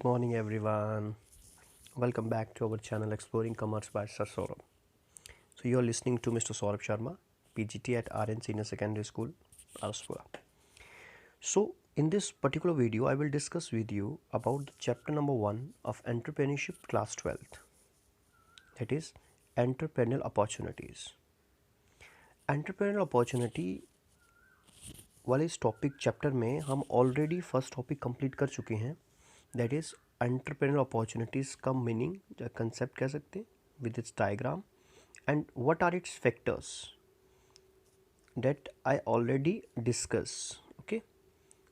Good morning, everyone. Welcome back to our channel Exploring Commerce by Sir Saurabh. So, you're listening to Mr. Saurabh Sharma, PGT at RN Senior Secondary School, Araspura. So, in this particular video, I will discuss with you about the chapter number 1 of Entrepreneurship Class 12th. That is, Entrepreneurial Opportunities. Entrepreneurial Opportunity वाले इस topic chapter में हम already first topic complete कर चुके हैं. That is entrepreneur opportunities का meaning या concept कह सकते हैं with its diagram and what are its factors that I already discuss. Okay,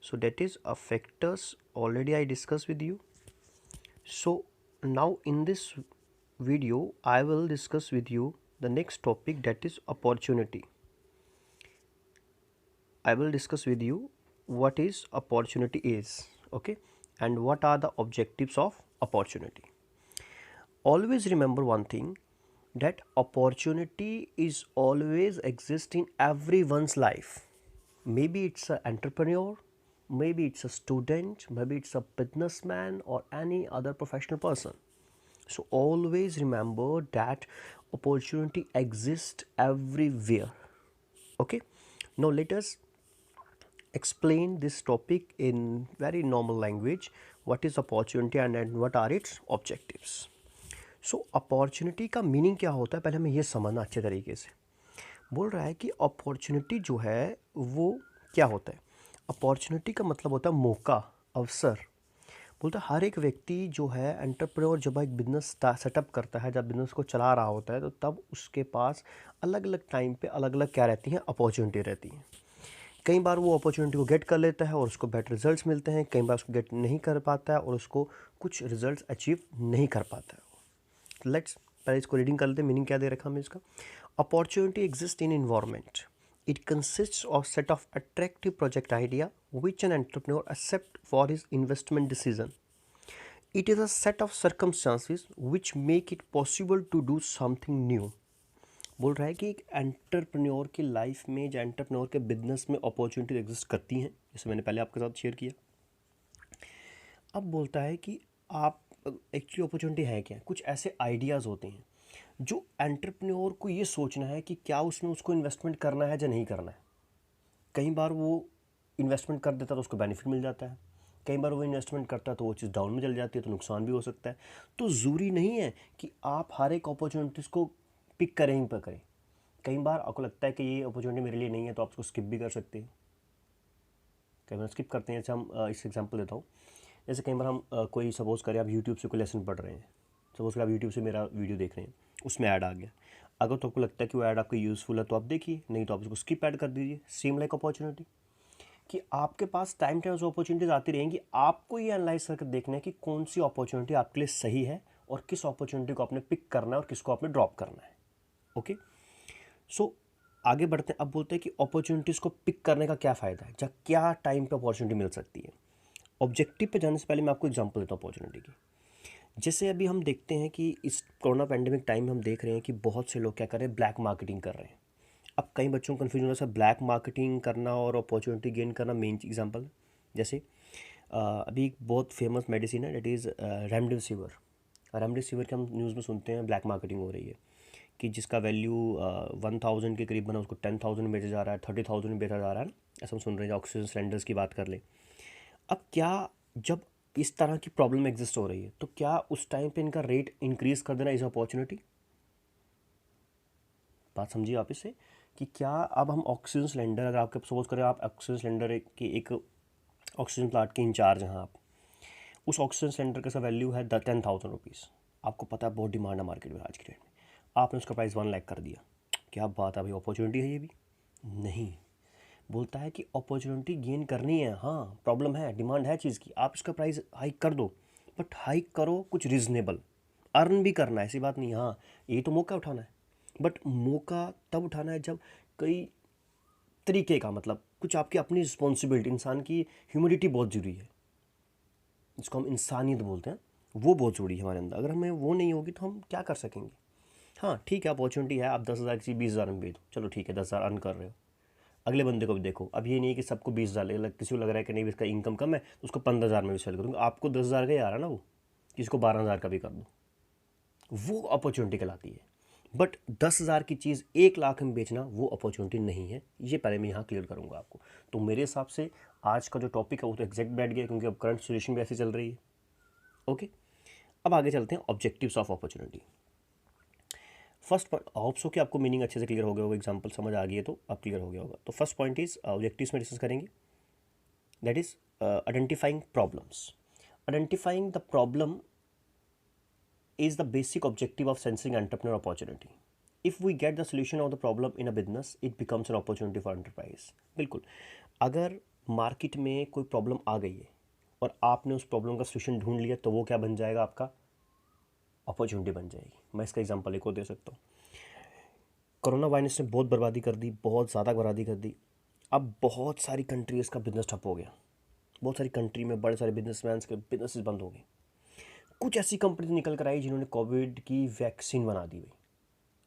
so that is a factors already I discuss with you. So now in this video I will discuss with you the next topic, that is opportunity. I will discuss with you what is opportunity is, okay, and what are the objectives of opportunity. Always remember one thing, that opportunity is always exist in everyone's life. Maybe it's an entrepreneur, maybe it's a student, maybe it's a businessman or any other professional person. So always remember that opportunity exists everywhere. Okay, now let us explain this topic in very normal language. What is opportunity and what are its objectives? So opportunity का meaning क्या होता है, पहले हमें ये समझना अच्छे तरीके से. बोल रहा है कि अपॉर्चुनिटी जो है वो क्या होता है. अपॉर्चुनिटी का मतलब होता है मौका, अवसर. बोलता है हर एक व्यक्ति जो है एंटरप्रेन्योर जब एक बिज़नेस सेटअप करता है, जब बिज़नेस को चला रहा होता है, तो तब उसके पास अलग अलग टाइम पे अलग अलग क्या रहती हैं, अपॉर्चुनिटी रहती हैं. कई बार वो अपॉर्चुनिटी को गेट कर लेता है और उसको बेटर रिजल्ट्स मिलते हैं, कई बार उसको गेट नहीं कर पाता है और उसको कुछ रिजल्ट्स अचीव नहीं कर पाता है. लेट्स पहले इसको रीडिंग कर लेते हैं. मीनिंग क्या दे रखा हमें इसका. Opportunity exist in environment. It consists of set of attractive project idea which an entrepreneur accept for his investment decision. It is a set of circumstances which make it possible to do something new. बोल रहा है कि एक entrepreneur की life में, जो entrepreneur के business में अपॉर्चुनिटी एग्जिस्ट करती हैं, जैसे मैंने पहले आपके साथ शेयर किया. अब बोलता है कि आप एक्चुअली अपॉर्चुनिटी है क्या. कुछ ऐसे आइडियाज़ होते हैं जो एंटरप्रेन्योर को ये सोचना है कि क्या उसमें उसको इन्वेस्टमेंट करना है या नहीं करना है. कई बार वो इन्वेस्टमेंट कर देता है तो उसको बेनिफिट मिल जाता है, कई बार वो इन्वेस्टमेंट करता है तो वो चीज़ डाउन में चल जाती है तो नुकसान भी हो सकता है. तो ज़रूरी नहीं है कि आप हर एक अपॉर्चुनिटीज़ को पिक करें ही पर करें. कई बार आपको लगता है कि ये अपॉर्चुनिटी मेरे लिए नहीं है तो आप उसको स्किप भी कर सकते हैं. कई बार स्किप करते हैं. जैसे हम इस एग्जाम्पल देता हूँ. जैसे कई बार हम कोई सपोज़ करें आप यूट्यूब से कोई लेसन पढ़ रहे हैं. सपोज़ करें आप यूट्यूब से मेरा वीडियो देख रहे हैं, उसमें ऐड आ गया. अगर तो आपको लगता है कि वो ऐड आपको यूज़फुल है तो आप देखिए, नहीं तो आप उसको स्किप ऐड कर दीजिए. सेम लाइक अपॉर्चुनिटी, कि आपके पास टाइम टाइम से अपॉर्चुनिटीज़ आती रहेंगी. आपको ये एनालाइज करके देखना है कि कौन सी अपॉर्चुनिटी आपके लिए सही है और किस अपॉर्चुनिटी को आपने पिक करना है और किसको आपने ड्रॉप करना है. ओके, सो आगे बढ़ते हैं. अब बोलते हैं कि अपॉर्चुनिटीज़ को पिक करने का क्या फ़ायदा है, या क्या टाइम पे अपॉर्चुनिटी मिल सकती है. ऑब्जेक्टिव पे जाने से पहले मैं आपको एग्जांपल देता हूँ अपॉर्चुनिटी की. जैसे अभी हम देखते हैं कि इस कोरोना पैंडेमिक टाइम में हम देख रहे हैं कि बहुत से लोग क्या कर रहे हैं, ब्लैक मार्केटिंग कर रहे हैं. अब कई बच्चों को कन्फ्यूजन होता है ब्लैक मार्केटिंग करना और अपॉर्चुनिटी गेन करना. मेन एग्जांपल जैसे अभी एक बहुत फेमस मेडिसिन है, डेट इज़ रेमडेसिविर. रेमडेसिविर के हम न्यूज़ में सुनते हैं ब्लैक मार्केटिंग हो रही है कि जिसका वैल्यू 1000 के करीब बना उसको 10,000 में बेचा जा रहा है, 30,000 में बेचा जा रहा है. ऐसा हम सुन रहे हैं. ऑक्सीजन सिलेंडर्स की बात कर ले. अब क्या, जब इस तरह की प्रॉब्लम एग्जिस्ट हो रही है तो क्या उस टाइम पे इनका रेट इंक्रीज़ कर देना इज़ अपॉर्चुनिटी. बात समझिए आप इससे, कि क्या अब हम ऑक्सीजन सिलेंडर, अगर आपके सपोज करें आप ऑक्सीजन सिलेंडर के एक ऑक्सीजन प्लांट के इंचार्ज हैं, आप उस ऑक्सीजन सिलेंडर का वैल्यू है 10,000 रुपीज़. आपको पता है बहुत डिमांड है मार्केट में आज के डेट में. आपने उसका प्राइस 1 लाख कर दिया. क्या बात है भाई, अपॉर्चुनिटी है ये भी नहीं. बोलता है कि अपॉर्चुनिटी गेन करनी है, हाँ प्रॉब्लम है, डिमांड है चीज़ की, आप इसका प्राइस हाइक कर दो, बट हाइक करो कुछ रीज़नेबल. अर्न भी करना है, ऐसी बात नहीं. हाँ, ये तो मौका उठाना है, बट मौका तब उठाना है जब कई तरीके का, मतलब कुछ आपकी अपनी रिस्पॉन्सिबिलिटी, इंसान की ह्यूमिडिटी बहुत ज़रूरी है, जिसको हम इंसानियत बोलते हैं, वो बहुत ज़रूरी है हमारे अंदर. अगर हमें वो नहीं होगी तो हम क्या कर सकेंगे. हाँ ठीक है, अपॉर्चुनिटी है, आप 10,000 की 20,000 में बेच दो, चलो ठीक है 10,000 अर्न कर रहे हो. अगले बंदे को भी देखो। अब ये नहीं है कि सबको 20,000 किसी को लग रहा है कि नहीं इसका इनकम कम है तो उसको 15,000 में भी सेल करूँगा, आपको 10,000 का ही आ रहा है ना, वो किसी को 12,000 का भी कर दो, वो अपॉर्चुनिटी कहलाती है। बट 10,000 की चीज़ 1 लाख में बेचना वो अपॉर्चुनिटी नहीं है, ये पहले मैं यहाँ क्लियर करूँगा आपको। तो मेरे हिसाब से आज का जो टॉपिक है वो तो एग्जैक्ट बैठ गया, क्योंकि अब करंट सिचुएशन भी ऐसी चल रही है। ओके, अब आगे चलते हैं objectives of opportunity. First point, hope so कि आपको मीनिंग अच्छे से क्लियर हो गया होगा, एग्जांपल समझ आ गई है तो अब क्लियर हो गया होगा। तो फर्स्ट पॉइंट इज ऑब्जेक्टिव्स में डिस्कस करेंगे, that is identifying problems. Identifying the problem is the basic objective of sensing entrepreneur opportunity. If we get the solution of the problem in a business, it becomes an opportunity for enterprise. बिल्कुल, अगर market में कोई problem आ गई है और आपने उस problem का सोल्यूशन ढूंढ लिया तो वो क्या बन जाएगा, आपका अपॉर्चुनिटी बन जाएगी। मैं इसका एग्जांपल एक और दे सकता हूँ। कोरोना वायरस ने बहुत बर्बादी कर दी, बहुत ज़्यादा बर्बादी कर दी। अब बहुत सारी कंट्रीज़ का बिजनेस ठप हो गया, बहुत सारी कंट्री में बड़े सारे बिजनेसमैन के बिजनेस बंद हो गए। कुछ ऐसी कंपनी निकल कर आई जिन्होंने कोविड की वैक्सीन बना दी भाई,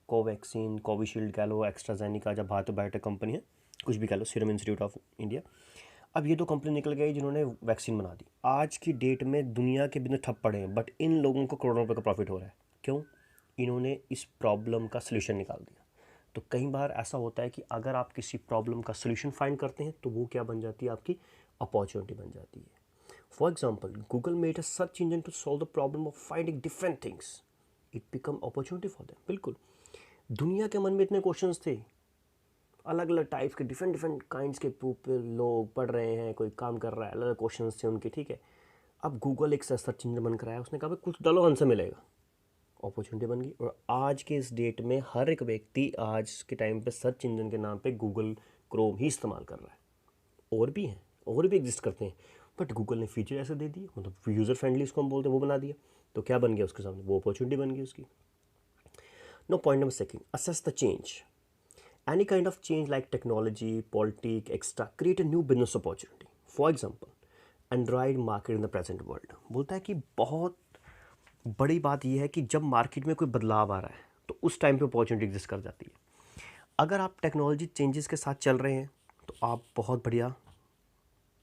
कोवैक्सीन, कोविशील्ड कह लो, एक्स्ट्राजेनिका, जब भारत बायोटेक कंपनी है, कुछ भी कह लो, सीरम इंस्टीट्यूट ऑफ इंडिया। अब ये दो कंपनी निकल गई जिन्होंने वैक्सीन बना दी। आज की डेट में दुनिया के बिजनेस ठप पड़े हैं, बट इन लोगों को करोड़ों रुपये का प्रॉफिट हो रहा है। क्यों? इन्होंने इस प्रॉब्लम का सोल्यूशन निकाल दिया। तो कई बार ऐसा होता है कि अगर आप किसी प्रॉब्लम का सोल्यूशन फाइंड करते हैं तो वो क्या बन जाती है, आपकी अपॉर्चुनिटी बन जाती है। For example, Google made a search engine to solve the problem of finding different things. It become opportunity for them. बिल्कुल, दुनिया के मन में इतने क्वेश्चंस थे, अलग अलग टाइप्स के, डिफरेंट डिफरेंट काइंड्स के पीपल, लोग पढ़ रहे हैं, कोई काम कर रहा है, अलग अलग क्वेश्चंस थे उनके, ठीक है। अब गूगल एक सर्च इंजन बनकर आया, उसने कहा भाई कुछ डालो आंसर मिलेगा, अपॉर्चुनिटी बन गई। और आज के इस डेट में हर एक व्यक्ति आज के टाइम पे सर्च इंजन के नाम पे गूगल क्रोम ही इस्तेमाल कर रहा है। और भी हैं, और भी एग्जिस्ट करते हैं, बट गूगल ने फीचर ऐसे दे दिए, मतलब यूज़र फ्रेंडली इसको हम बोलते हैं, वो बना दिया। तो क्या बन गया उसके सामने, वो अपॉर्चुनिटी बन गई उसकी। No, point number second, assess the change. Any kind of change like technology, politic, extra create a new business opportunity. For example Android market in the present world, बोलता है कि बहुत बड़ी बात यह है कि जब मार्केट में कोई बदलाव आ रहा है तो उस टाइम पे अपॉर्चुनिटी एग्जिस्ट कर जाती है। अगर आप टेक्नोलॉजी चेंजेस के साथ चल रहे हैं तो आप बहुत बढ़िया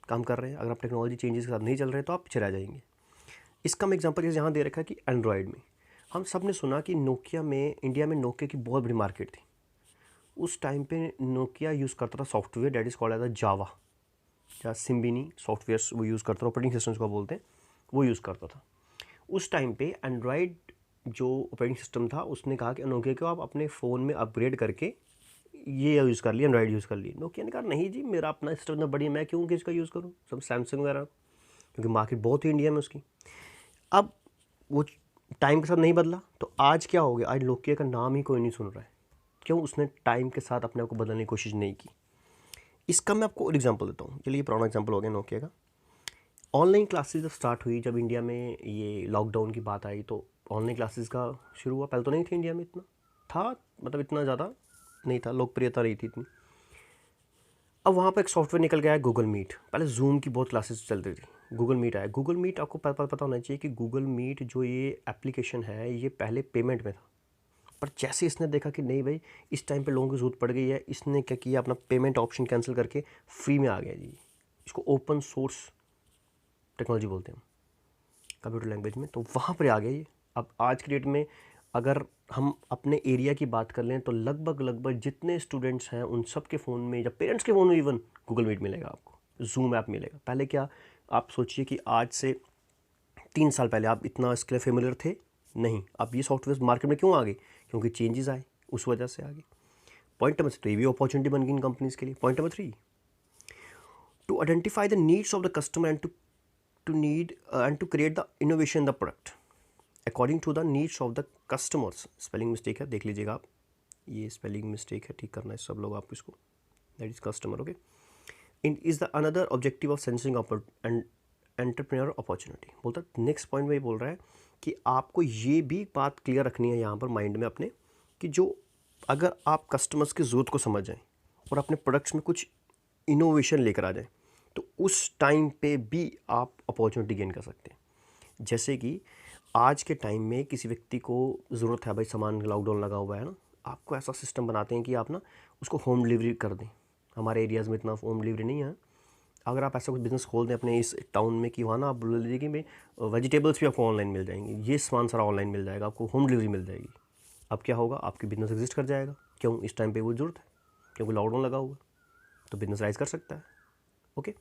काम कर रहे हैं, अगर आप टेक्नोलॉजी चेंजेस के साथ नहीं चल रहे तो आप पीछे रह जाएंगे। इसका मैं एग्जांपल जैसे यहाँ दे रखा है कि एंड्रॉयड में हम सब ने सुना कि नोकिया में, इंडिया में नोकिया की बहुत बड़ी मार्केट थी। उस टाइम पे नोकिया यूज़ करता था software that is called as a Java या सिम्बिनी सॉफ्टवेयर, वो यूज़ करता था, ऑपरेटिंग सिस्टम्स को बोलते हैं, वो यूज़ करता था। उस टाइम पे एंड्रॉयड जो ऑपरेटिंग सिस्टम था उसने कहा कि नोकिया को आप अपने फ़ोन में अपग्रेड करके ये यूज़ कर लिया, एंड्रॉयड यूज़ कर लिए। नोकिया ने कहा नहीं जी, मेरा अपना सिस्टम इतना बढ़िया, मैं क्यों किसका यूज़ करूँ, सब सैमसंग वगैरह, क्योंकि मार्केट बहुत ही इंडिया में उसकी। अब वो टाइम के साथ नहीं बदला तो आज क्या हो गया, आज नोकिया का नाम ही कोई नहीं सुन रहा है। क्यों? उसने टाइम के साथ अपने आप को बदलने की कोशिश नहीं की। इसका मैं आपको और एग्जांपल देता हूँ। चलिए, ये पुराना एग्जांपल हो गया नोकिया का। ऑनलाइन क्लासेस जब स्टार्ट हुई, जब इंडिया में ये लॉकडाउन की बात आई तो ऑनलाइन क्लासेस का शुरू हुआ। पहले तो नहीं थी इंडिया में, इतना था, मतलब इतना ज़्यादा नहीं था, लोकप्रियता नहीं थी इतनी। अब वहाँ पर एक सॉफ्टवेयर निकल गया है गूगल मीट। पहले जूम की बहुत क्लासेस चलती थी, गूगल मीट आया। गूगल मीट आपको पता होना चाहिए कि गूगल मीट जो ये एप्लीकेशन है ये पहले पेमेंट में था, पर जैसे इसने देखा कि नहीं भाई इस टाइम पे लोगों की ज़रूरत पड़ गई है, इसने क्या किया, अपना पेमेंट ऑप्शन कैंसिल करके फ्री में आ गया जी। इसको ओपन सोर्स टेक्नोलॉजी बोलते हैं कंप्यूटर लैंग्वेज में। तो वहाँ पर आ गया ये। अब आज की डेट में अगर हम अपने एरिया की बात कर लें तो लगभग जितने स्टूडेंट्स हैं उन सब के फ़ोन में, या पेरेंट्स के फ़ोन में इवन, गूगल मीट मिलेगा आपको, जूम ऐप मिलेगा। पहले क्या, आप सोचिए कि आज से 3 साल पहले आप इतना इसके लिए फेमिलियर थे नहीं। अब ये सॉफ्टवेयर मार्केट में क्यों आ गए, क्योंकि चेंजेस आए, उस वजह से आ गए। पॉइंट नंबर 3, ये भी अपॉर्चुनिटी बन गई इन कंपनीज के लिए। Point number 3, to identify the needs of the customer and to create the innovation the product according to the needs of the customers. Spelling mistake है, देख लीजिएगा आप, ये स्पेलिंग मिस्टेक है, ठीक करना है सब लोग आप इसको, that is customer. Okay, in is the another objective of sensing and entrepreneur opportunity. बोलता है नेक्स्ट पॉइंट में ये बोल रहा है कि आपको ये भी बात क्लियर रखनी है यहाँ पर माइंड में अपने, कि जो अगर आप कस्टमर्स की ज़रूरत को समझ जाएं और अपने प्रोडक्ट्स में कुछ इनोवेशन लेकर आ जाएं तो उस टाइम पे भी आप अपॉर्चुनिटी गेन कर सकते हैं। जैसे कि आज के टाइम में किसी व्यक्ति को ज़रूरत है, भाई सामान लॉकडाउन लगा हुआ है ना, आपको ऐसा सिस्टम बनाते हैं कि आप ना उसको होम डिलीवरी कर दें, हमारे एरियाज़ में इतना होम डिलीवरी नहीं है। अगर आप ऐसा कुछ बिज़नेस खोल दें अपने इस टाउन में कि वहाँ ना आप बोल लीजिए कि भाई वेजिटेबल्स भी आपको ऑनलाइन मिल जाएंगे, ये सामान सारा ऑनलाइन मिल जाएगा, आपको होम डिलीवरी मिल जाएगी। अब क्या होगा, आपकी बिज़नेस एग्जिस्ट कर जाएगा। क्यों? इस टाइम पे वो ज़रूरत है, क्योंकि लॉकडाउन लगा हुआ, तो बिज़नेस राइज कर सकता है। Okay,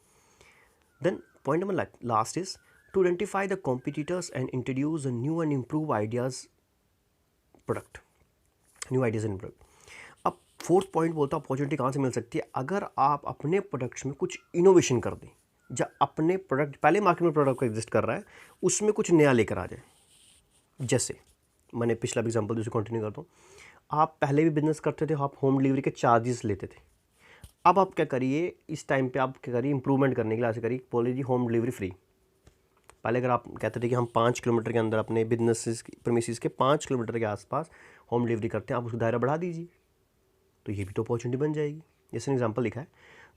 then point number last is to identify the competitors and introduce new and improve ideas product, new ideas and product. अब फोर्थ पॉइंट बोलता है अपॉर्चुनिटी कहाँ से मिल सकती है, अगर आप अपने प्रोडक्ट्स में कुछ इनोवेशन कर दें, जब अपने प्रोडक्ट पहले मार्केट में प्रोडक्ट एग्जिस्ट कर रहा है उसमें कुछ नया लेकर आ जाए। जैसे मैंने पिछला एग्जांपल दूसरी कंटिन्यू करता हूँ, आप पहले भी बिजनेस करते थे, आप होम डिलीवरी के चार्जेस लेते थे। अब आप क्या करिए, इस टाइम पे आप क्या करिए, इंप्रूवमेंट करने के लिए ऐसे करिए, बोल लीजिए होम डिलीवरी फ्री। पहले अगर आप कहते थे कि हम 5 किलोमीटर के अंदर अपने बिजनेस प्रीमिसेस के 5 किलोमीटर के आसपास होम डिलीवरी करते हैं, आप उसका दायरा बढ़ा दीजिए, तो ये भी तो अपॉर्चुनिटी बन जाएगी। जैसे एग्जाम्पल लिखा है,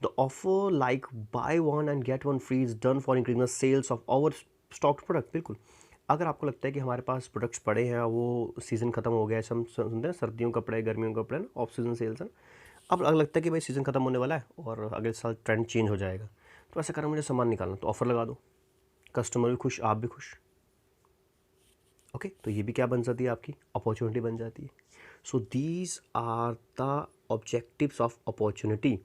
the offer like buy one and get one free is done for increasing the sales of our stock product. बिल्कुल, अगर आपको लगता है कि हमारे पास प्रोडक्ट्स पड़े हैं, वो सीज़न खत्म हो गया है, हम सुनते हैं सर्दियों का कपड़े, गर्मियों का कपड़े ना, ऑफ सीजन सेल्स है, अब अगर लगता है कि भाई सीज़न खत्म होने वाला है और अगले साल ट्रेंड चेंज हो जाएगा, तो ऐसा करें, मुझे सामान निकालना, तो ऑफ़र लगा दो, कस्टमर भी खुश, आप भी खुश। ओके, तो ये भी क्या बन जाती है, आपकी अपॉर्चुनिटी बन जाती है। So these are the objectives of opportunity.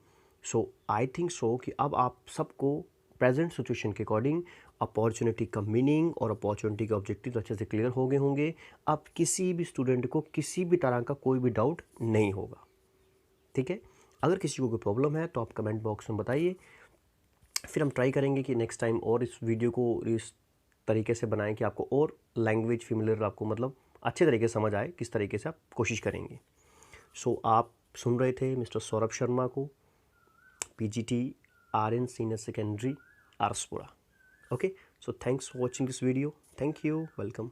So I think so कि अब आप सबको प्रेजेंट सिचुएशन के अकॉर्डिंग अपॉर्चुनिटी का मीनिंग और अपॉर्चुनिटी के ऑब्जेक्टिव अच्छे से क्लियर हो गए होंगे। अब किसी भी स्टूडेंट को किसी भी तरह का कोई भी डाउट नहीं होगा। ठीक है, अगर किसी को कोई प्रॉब्लम है तो आप कमेंट बॉक्स में बताइए, फिर हम ट्राई करेंगे कि नेक्स्ट टाइम और इस वीडियो को इस तरीके से बनाएं कि आपको और लैंग्वेज फेमिलियर, आपको मतलब अच्छे तरीके से समझ आए, किस तरीके से आप कोशिश करेंगे। सो आप सुन रहे थे मिस्टर सौरभ शर्मा को, PGT RN senior secondary Araspura. Okay, so thanks for watching this video, thank you, welcome.